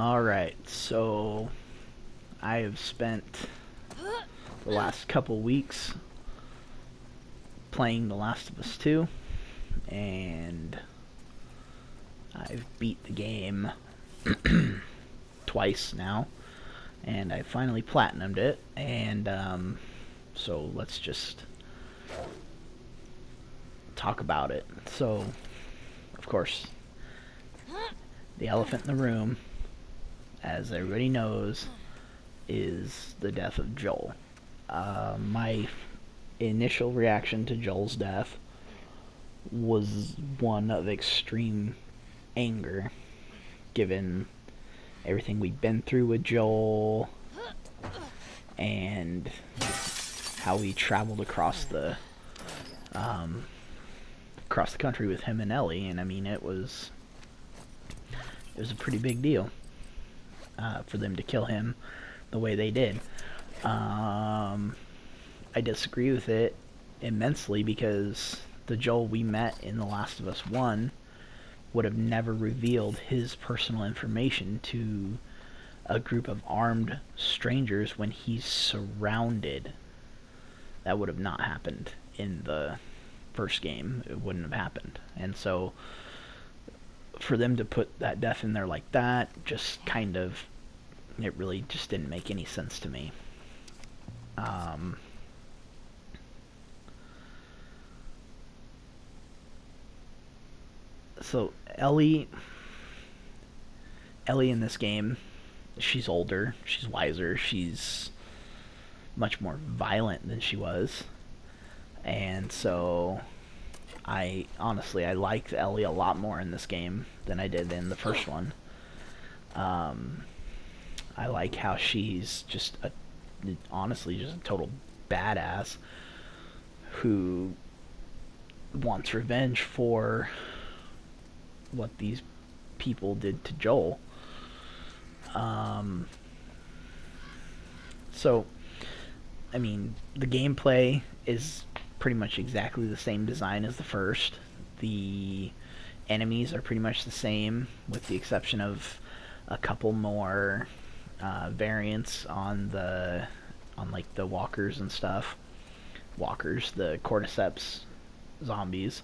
Alright, so I have spent the last couple weeks playing The Last of Us 2, and I've beat the game twice now, and I finally platinumed it, and so let's just talk about it. So, of course, the elephant in the room, as everybody knows, is the death of Joel. My initial reaction to Joel's death was one of extreme anger, given everything we've been through with Joel and how we traveled across the country with him and Ellie. And I mean, it was a pretty big deal for them to kill him the way they did. I disagree with it immensely, because the Joel we met in The Last of Us 1 would have never revealed his personal information to a group of armed strangers when he's surrounded. That would have not happened in the first game. It wouldn't have happened. And so for them to put that death in there like that, just kind of, it really just didn't make any sense to me. So Ellie in this game, she's older, she's wiser, she's much more violent than she was, and so I liked Ellie a lot more in this game than I did in the first one. I like how she's just honestly just a total badass who wants revenge for what these people did to Joel. So, I mean, the gameplay is pretty much exactly the same design as the first. The enemies are pretty much the same, with the exception of a couple more variants on like the walkers and stuff. The cordyceps zombies.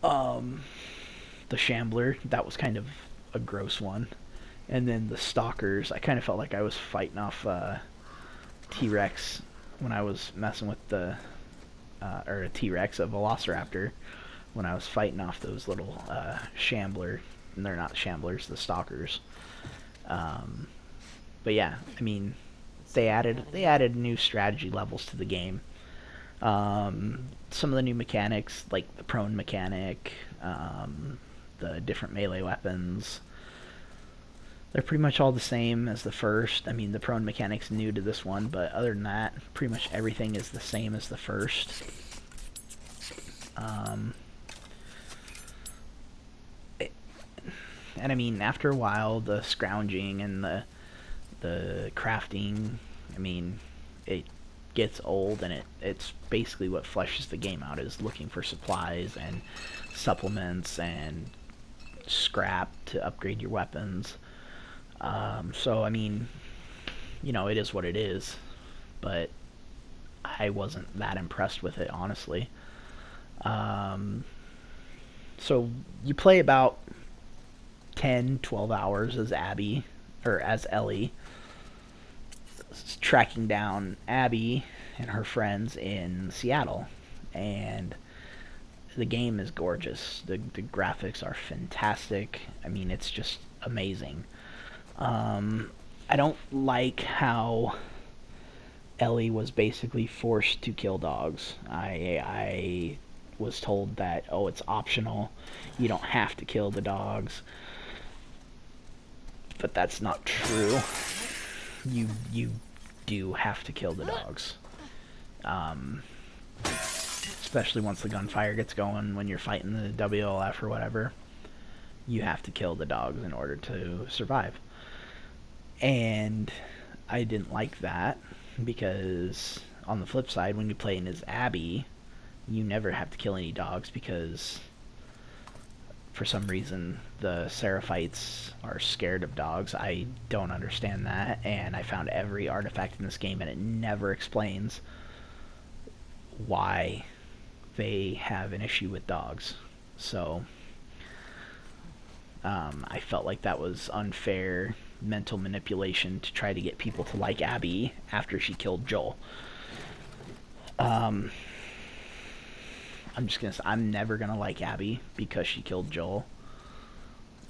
The shambler, that was kind of a gross one. And then the stalkers, I kind of felt like I was fighting off T-Rex when I was messing with or a T-Rex, a velociraptor, when I was fighting off those little shambler, and they're not shamblers, the stalkers. But yeah, I mean, they added new strategy levels to the game. Some of the new mechanics, like the prone mechanic, the different melee weapons, they're pretty much all the same as the first. I mean, the prone mechanic's new to this one, but other than that, pretty much everything is the same as the first. And I mean, after a while, the scrounging and the crafting, I mean, it gets old, and it's basically what fleshes the game out, is looking for supplies and supplements and scrap to upgrade your weapons. So I mean, you know, it is what it is, but I wasn't that impressed with it, honestly. So you play about 10-12 hours as Abby, or as Ellie, tracking down Abby and her friends in Seattle, and the game is gorgeous. The graphics are fantastic. I mean, it's just amazing. I don't like how Ellie was basically forced to kill dogs. I was told that, oh, it's optional, you don't have to kill the dogs, but that's not true. You do have to kill the dogs. Especially once the gunfire gets going, when you're fighting the WLF or whatever, you have to kill the dogs in order to survive. And I didn't like that, because on the flip side, when you play as Abby, you never have to kill any dogs, because for some reason the Seraphites are scared of dogs. I don't understand that, and I found every artifact in this game, and it never explains why they have an issue with dogs. So I felt like that was unfair mental manipulation to try to get people to like Abby after she killed Joel. I'm just gonna say, I'm never gonna like Abby because she killed Joel.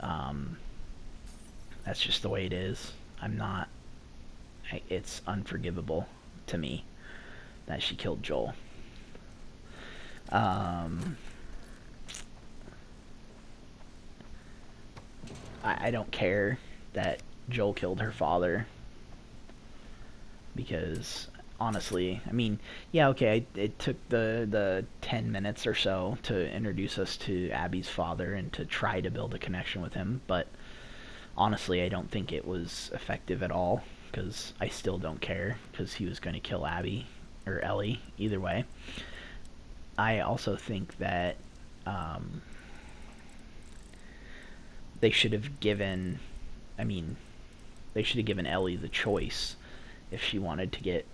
That's just the way it is. It's unforgivable to me that she killed Joel. I don't care that Joel killed her father, because honestly, I mean, yeah, okay, it took the 10 minutes or so to introduce us to Abby's father and to try to build a connection with him, but honestly, I don't think it was effective at all, because I still don't care, because he was going to kill Abby, or Ellie, either way. I also think that they should have given Ellie the choice if she wanted to get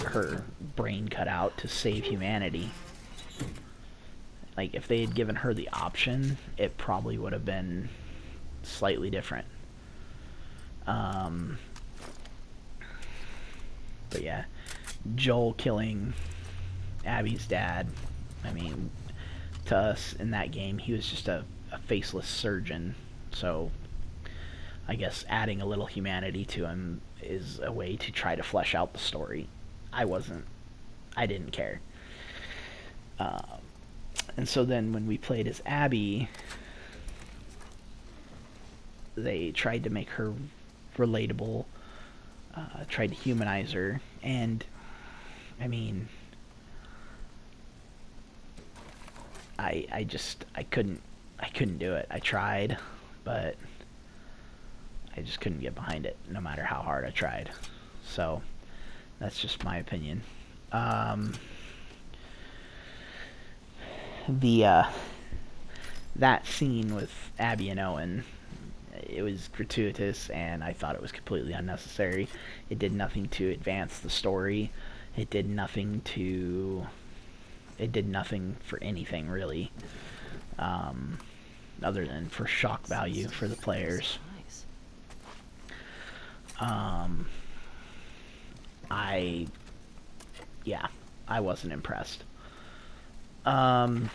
her brain cut out to save humanity. Like, if they had given her the option, it probably would have been slightly different. But yeah, Joel killing Abby's dad, I mean, to us in that game, he was just a faceless surgeon, so I guess adding a little humanity to him is a way to try to flesh out the story. I didn't care. And so then when we played as Abby, they tried to make her relatable, tried to humanize her, and I mean, I couldn't do it. I tried, but I just couldn't get behind it, no matter how hard I tried. So that's just my opinion. That scene with Abby and Owen, it was gratuitous, and I thought it was completely unnecessary. It did nothing to advance the story. It did nothing for anything, really, other than for shock value for the players. I wasn't impressed. And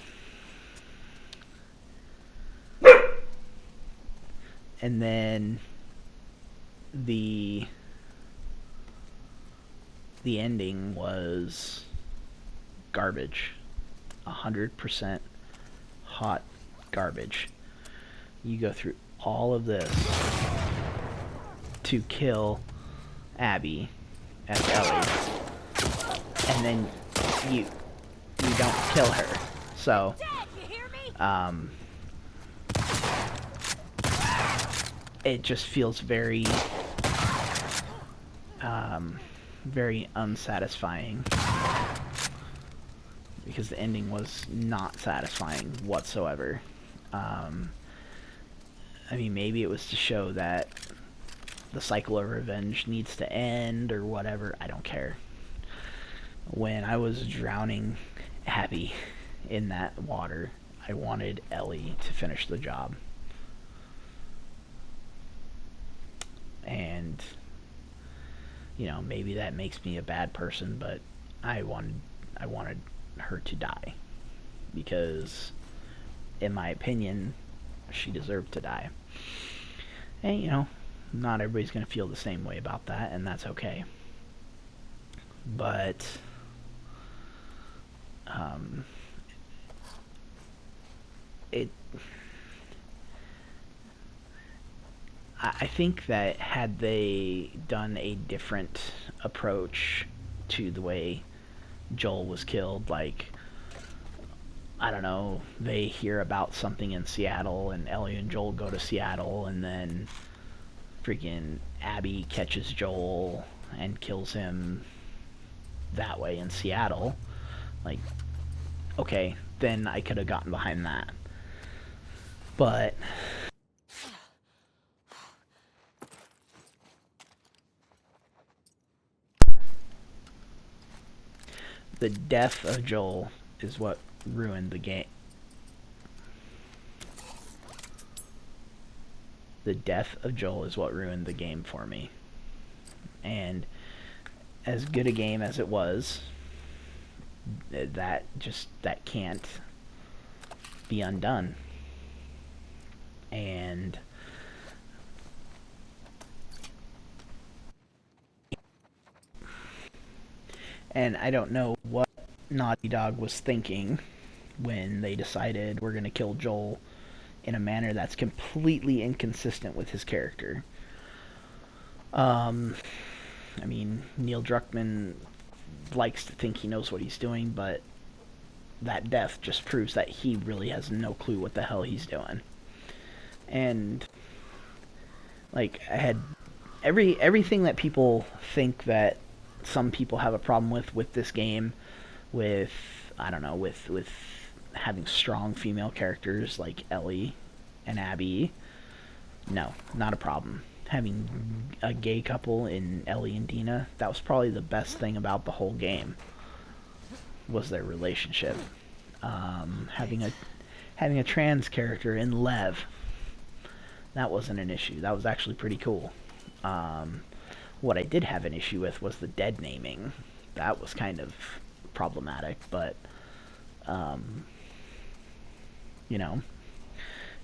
then the ending was garbage. 100% hot garbage. You go through all of this to kill Abby as Ellie, and then you don't kill her. So it just feels very very unsatisfying, because the ending was not satisfying whatsoever. I mean, maybe it was to show that the cycle of revenge needs to end or whatever. I don't care. When I was drowning Abby in that water, I wanted Ellie to finish the job. And, you know, maybe that makes me a bad person, but I wanted her to die, because in my opinion she deserved to die. And, you know, not everybody's going to feel the same way about that, and that's okay. But I think that had they done a different approach to the way Joel was killed, like, I don't know, they hear about something in Seattle and Ellie and Joel go to Seattle, and then freaking Abby catches Joel and kills him that way in Seattle, like, okay, then I could have gotten behind that. But the death of Joel is what ruined the game. The death of Joel is what ruined the game for me. And as good a game as it was, that can't be undone. And I don't know what Naughty Dog was thinking when they decided we're going to kill Joel in a manner that's completely inconsistent with his character. I mean, Neil Druckmann likes to think he knows what he's doing, but that death just proves that he really has no clue what the hell he's doing. And like, I had everything that people think that some people have a problem with this game, with, I don't know, with having strong female characters like Ellie and Abby. No, not a problem. Having a gay couple in Ellie and Dina, that was probably the best thing about the whole game, was their relationship. Having a trans character in Lev, that wasn't an issue. That was actually pretty cool. What I did have an issue with was the dead naming. That was kind of problematic, but you know,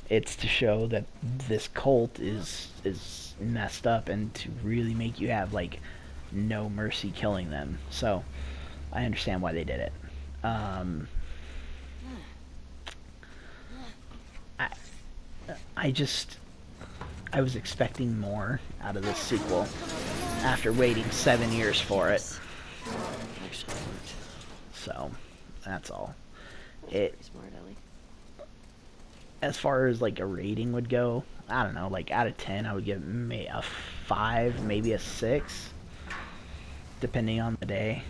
it's to show that this cult is messed up, and to really make you have like no mercy killing them. So I understand why they did it. I was expecting more out of this sequel after waiting 7 years for it. So that's all. As far as like a rating would go, I don't know, like out of 10 I would give a 5, maybe a 6, depending on the day.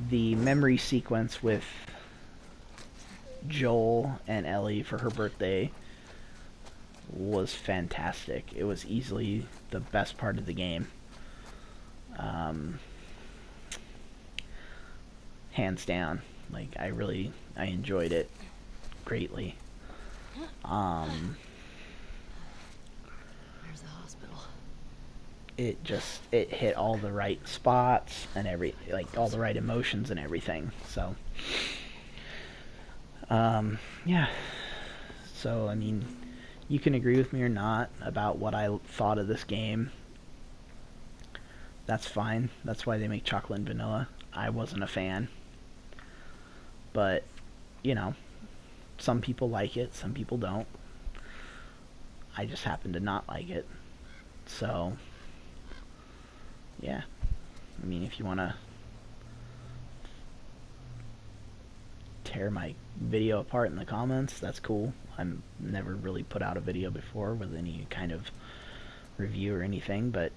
The memory sequence with Joel and Ellie for her birthday was fantastic. It was easily the best part of the game. Hands down. Like, I enjoyed it greatly. Where's the hospital? It hit all the right spots and all the right emotions and everything. So, yeah. So, I mean, you can agree with me or not about what I thought of this game. That's fine. That's why they make chocolate and vanilla. I wasn't a fan. But, you know, some people like it, some people don't. I just happen to not like it. So, yeah. I mean, if you want to tear my video apart in the comments, that's cool. I've never really put out a video before with any kind of review or anything, but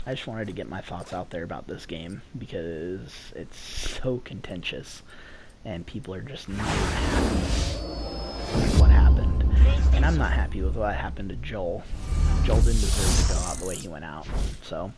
I just wanted to get my thoughts out there about this game because it's so contentious and people are just not happy with what happened. And I'm not happy with what happened to Joel. Joel didn't deserve to go out the way he went out. So,